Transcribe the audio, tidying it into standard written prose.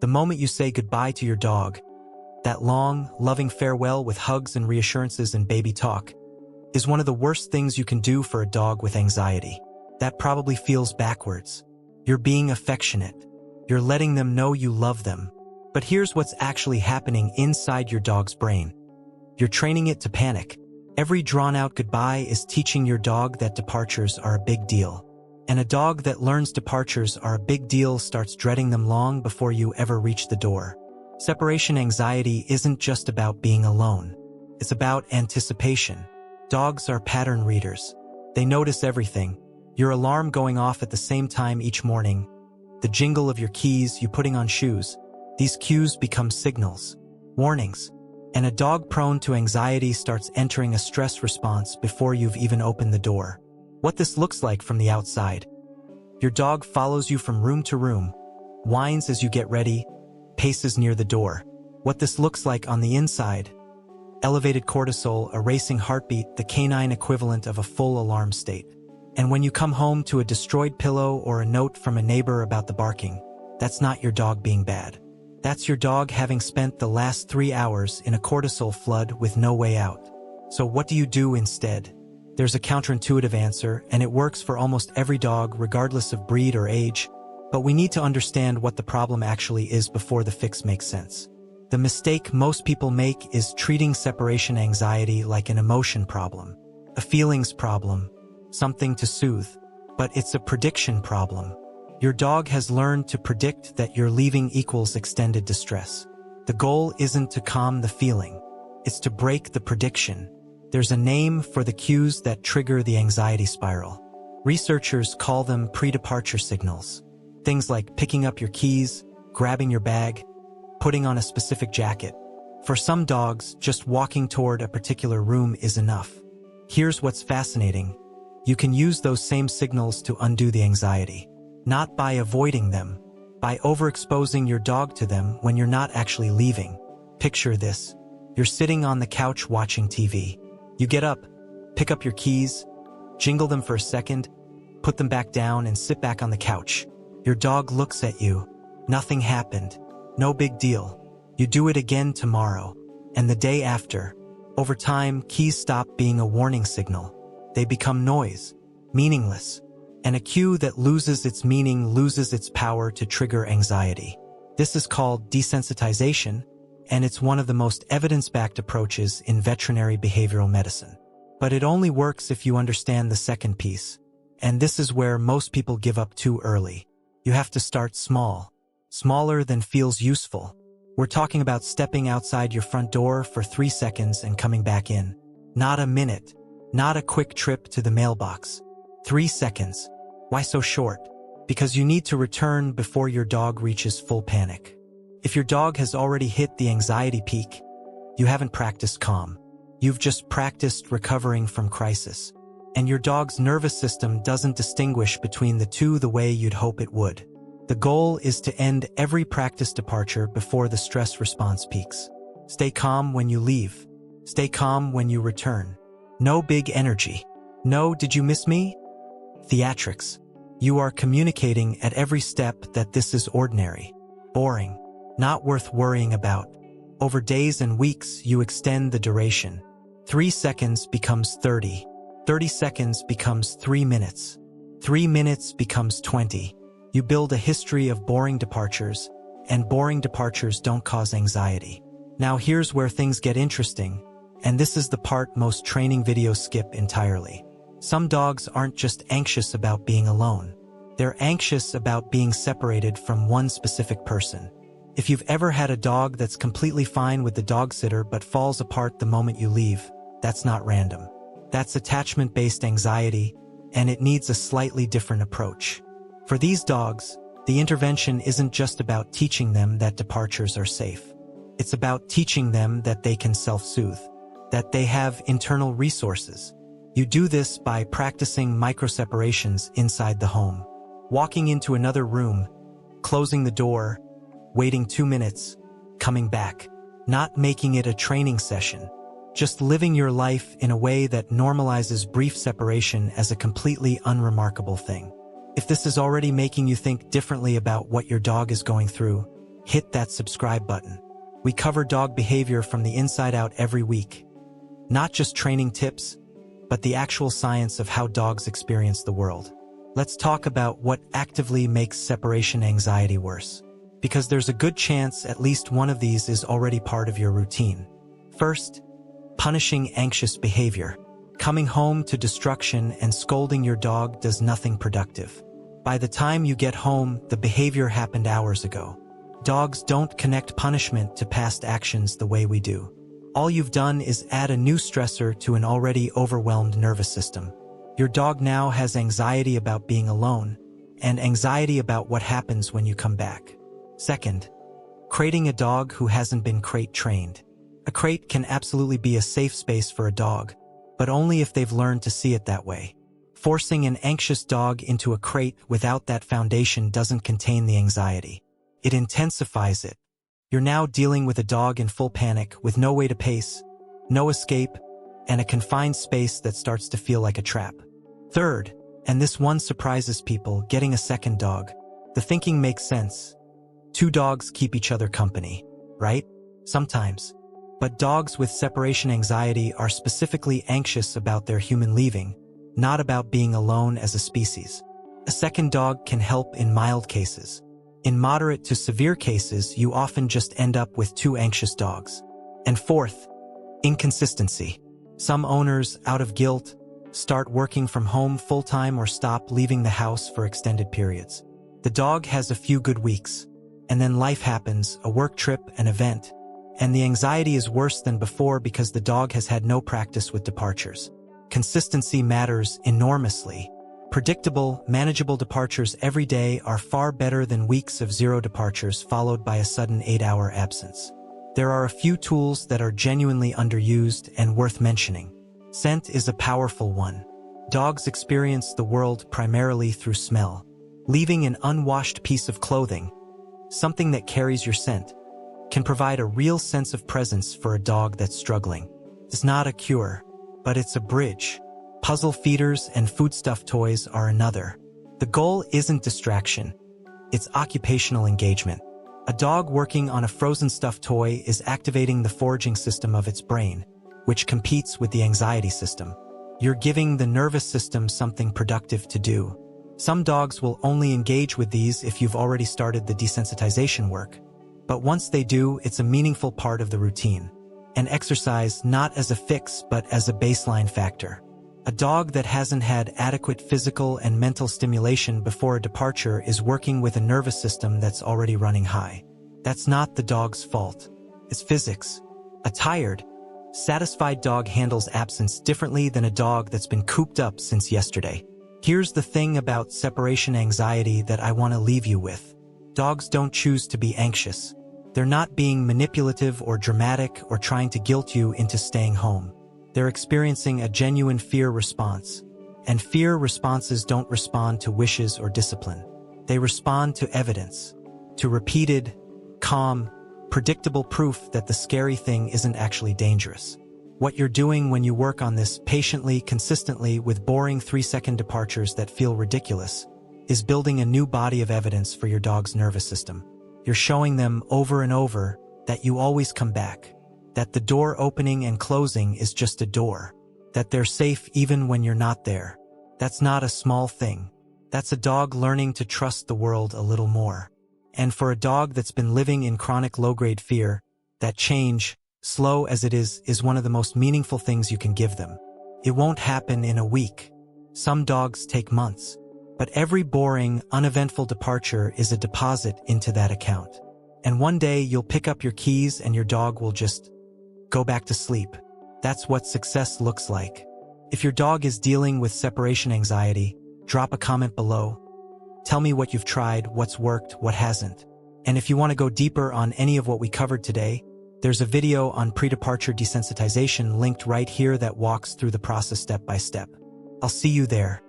The moment you say goodbye to your dog, that long, loving farewell with hugs and reassurances and baby talk, is one of the worst things you can do for a dog with anxiety. That probably feels backwards. You're being affectionate. You're letting them know you love them. But here's what's actually happening inside your dog's brain. You're training it to panic. Every drawn-out goodbye is teaching your dog that departures are a big deal. And a dog that learns departures are a big deal starts dreading them long before you ever reach the door. Separation anxiety isn't just about being alone. It's about anticipation. Dogs are pattern readers. They notice everything. Your alarm going off at the same time each morning, the jingle of your keys, you putting on shoes. These cues become signals, warnings, and a dog prone to anxiety starts entering a stress response before you've even opened the door. What this looks like from the outside. Your dog follows you from room to room, whines as you get ready, paces near the door. What this looks like on the inside. Elevated cortisol, a racing heartbeat, the canine equivalent of a full alarm state. And when you come home to a destroyed pillow or a note from a neighbor about the barking, that's not your dog being bad. That's your dog having spent the last 3 hours in a cortisol flood with no way out. So what do you do instead? There's a counterintuitive answer, and it works for almost every dog regardless of breed or age, but we need to understand what the problem actually is before the fix makes sense. The mistake most people make is treating separation anxiety like an emotion problem, a feelings problem, something to soothe, but it's a prediction problem. Your dog has learned to predict that your leaving equals extended distress. The goal isn't to calm the feeling, it's to break the prediction. There's a name for the cues that trigger the anxiety spiral. Researchers call them pre-departure signals. Things like picking up your keys, grabbing your bag, putting on a specific jacket. For some dogs, just walking toward a particular room is enough. Here's what's fascinating. You can use those same signals to undo the anxiety. Not by avoiding them, by overexposing your dog to them when you're not actually leaving. Picture this. You're sitting on the couch watching TV. You get up, pick up your keys, jingle them for a second, put them back down and sit back on the couch. Your dog looks at you. Nothing happened. No big deal. You do it again tomorrow, and the day after. Over time, keys stop being a warning signal. They become noise, meaningless, and a cue that loses its meaning loses its power to trigger anxiety. This is called desensitization, and it's one of the most evidence-backed approaches in veterinary behavioral medicine. But it only works if you understand the second piece, and this is where most people give up too early. You have to start small, smaller than feels useful. We're talking about stepping outside your front door for 3 seconds and coming back in. Not a minute. Not a quick trip to the mailbox. 3 seconds. Why so short? Because you need to return before your dog reaches full panic. If your dog has already hit the anxiety peak, you haven't practiced calm. You've just practiced recovering from crisis. And your dog's nervous system doesn't distinguish between the two the way you'd hope it would. The goal is to end every practice departure before the stress response peaks. Stay calm when you leave. Stay calm when you return. No big energy. No, did you miss me? Theatrics. You are communicating at every step that this is ordinary, boring, not worth worrying about. Over days and weeks, you extend the duration. 3 seconds becomes 30. 30 seconds becomes 3 minutes. 3 minutes becomes 20. You build a history of boring departures, and boring departures don't cause anxiety. Now here's where things get interesting, and this is the part most training videos skip entirely. Some dogs aren't just anxious about being alone. They're anxious about being separated from one specific person. If you've ever had a dog that's completely fine with the dog sitter but falls apart the moment you leave, that's not random. That's attachment-based anxiety, and it needs a slightly different approach. For these dogs, the intervention isn't just about teaching them that departures are safe. It's about teaching them that they can self-soothe, that they have internal resources. You do this by practicing micro-separations inside the home. Walking into another room, closing the door, waiting 2 minutes, coming back. Not making it a training session. Just living your life in a way that normalizes brief separation as a completely unremarkable thing. If this is already making you think differently about what your dog is going through, hit that subscribe button. We cover dog behavior from the inside out every week. Not just training tips, but the actual science of how dogs experience the world. Let's talk about what actively makes separation anxiety worse. Because there's a good chance at least one of these is already part of your routine. First, punishing anxious behavior. Coming home to destruction and scolding your dog does nothing productive. By the time you get home, the behavior happened hours ago. Dogs don't connect punishment to past actions the way we do. All you've done is add a new stressor to an already overwhelmed nervous system. Your dog now has anxiety about being alone, and anxiety about what happens when you come back. Second, crating a dog who hasn't been crate trained. A crate can absolutely be a safe space for a dog, but only if they've learned to see it that way. Forcing an anxious dog into a crate without that foundation doesn't contain the anxiety. It intensifies it. You're now dealing with a dog in full panic with no way to pace, no escape, and a confined space that starts to feel like a trap. Third, and this one surprises people, getting a second dog. The thinking makes sense. 2 dogs keep each other company, right? Sometimes. But dogs with separation anxiety are specifically anxious about their human leaving, not about being alone as a species. A second dog can help in mild cases. In moderate to severe cases, you often just end up with 2 anxious dogs. And fourth, inconsistency. Some owners, out of guilt, start working from home full-time or stop leaving the house for extended periods. The dog has a few good weeks, and then life happens, a work trip, an event, and the anxiety is worse than before because the dog has had no practice with departures. Consistency matters enormously. Predictable, manageable departures every day are far better than weeks of 0 departures followed by a sudden 8-hour absence. There are a few tools that are genuinely underused and worth mentioning. Scent is a powerful one. Dogs experience the world primarily through smell. Leaving an unwashed piece of clothing, something that carries your scent, can provide a real sense of presence for a dog that's struggling. It's not a cure, but it's a bridge. Puzzle feeders and foodstuff toys are another. The goal isn't distraction, it's occupational engagement. A dog working on a frozen stuffed toy is activating the foraging system of its brain, which competes with the anxiety system. You're giving the nervous system something productive to do. Some dogs will only engage with these if you've already started the desensitization work. But once they do, it's a meaningful part of the routine. An exercise not as a fix, but as a baseline factor. A dog that hasn't had adequate physical and mental stimulation before a departure is working with a nervous system that's already running high. That's not the dog's fault. It's physics. A tired, satisfied dog handles absence differently than a dog that's been cooped up since yesterday. Here's the thing about separation anxiety that I want to leave you with. Dogs don't choose to be anxious. They're not being manipulative or dramatic or trying to guilt you into staying home. They're experiencing a genuine fear response. And fear responses don't respond to wishes or discipline. They respond to evidence, to repeated, calm, predictable proof that the scary thing isn't actually dangerous. What you're doing when you work on this patiently, consistently, with boring 3-second departures that feel ridiculous, is building a new body of evidence for your dog's nervous system. You're showing them over and over that you always come back, that the door opening and closing is just a door, that they're safe even when you're not there. That's not a small thing. That's a dog learning to trust the world a little more. And for a dog that's been living in chronic low-grade fear, that change, slow as it is one of the most meaningful things you can give them. It won't happen in a week. Some dogs take months. But every boring, uneventful departure is a deposit into that account. And one day you'll pick up your keys and your dog will just go back to sleep. That's what success looks like. If your dog is dealing with separation anxiety, drop a comment below. Tell me what you've tried, what's worked, what hasn't. And if you want to go deeper on any of what we covered today, there's a video on pre-departure desensitization linked right here that walks through the process step by step. I'll see you there.